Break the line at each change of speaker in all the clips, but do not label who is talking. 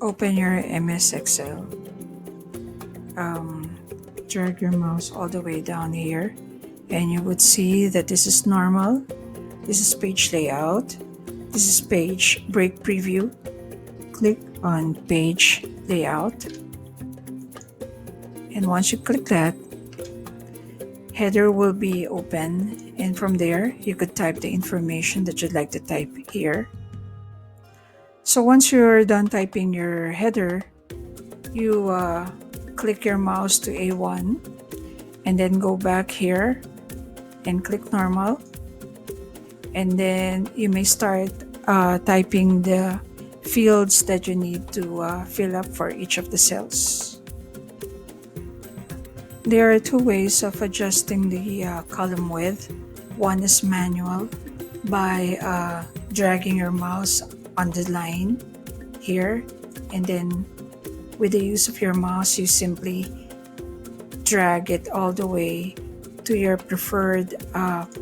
Open your MS Excel. Drag your mouse all the way down here, and you would see that this is normal. This is page layout. This is page break preview. Click on page layout, and once you click that, header will be open, and from there you could type the information that you'd like to type here. So once you're done typing your header, you click your mouse to A1 and then go back here and click normal, and then you may start typing the fields that you need to fill up for each of the cells. There are two ways of adjusting the column width. One is manual by dragging your mouse on the line here, and then with the use of your mouse you simply drag it all the way to your preferred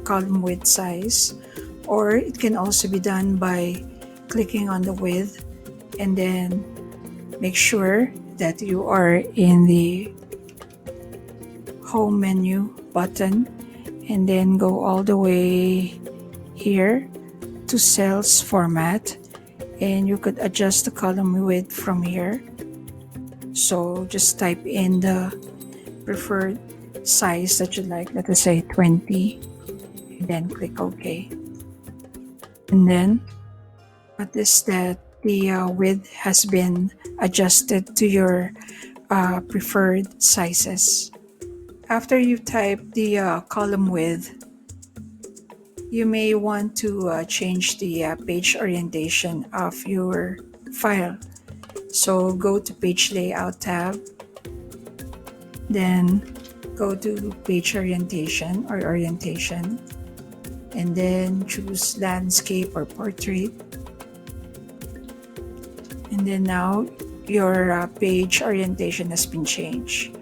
column width size, or it can also be done by clicking on the width and then make sure that you are in the home menu button and then go all the way here to cells format, and you could adjust the column width from here. So just type in the preferred size that you like, let us say 20, and then click OK. And then notice that the width has been adjusted to your preferred sizes. After you type the column width, you may want to change the page orientation of your file. So go to Page Layout tab, then go to Page Orientation or Orientation, and then choose Landscape or Portrait. And then now your page orientation has been changed.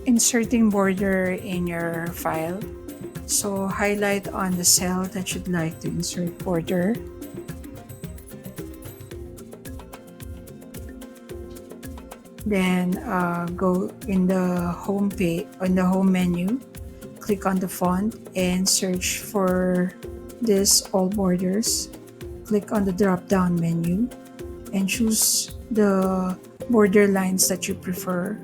Inserting border in your file. So highlight on the cell that you'd like to insert border. Then go in the home page, on the home menu, click on the font and search for this all borders. Click on the drop down menu and choose the border lines that you prefer.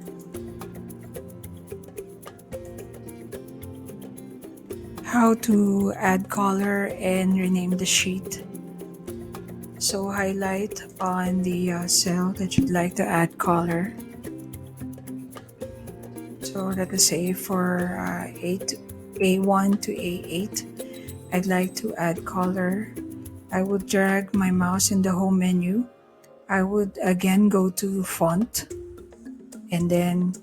How to add color and rename the sheet. So highlight on the cell that you'd like to add color. So let us say for A1 to A8, I'd like to add color. I would drag my mouse in the home menu. I would again go to font and then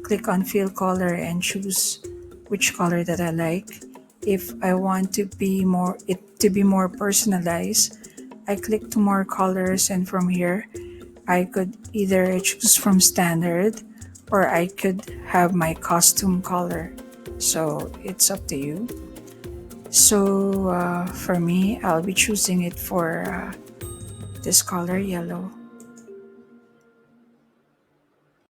click on fill color and choose which color that I like. If I want to be more personalized, I click to more colors, and from here I could either choose from standard or I could have my custom color. So it's up to you. So for me, I'll be choosing it for this color, yellow.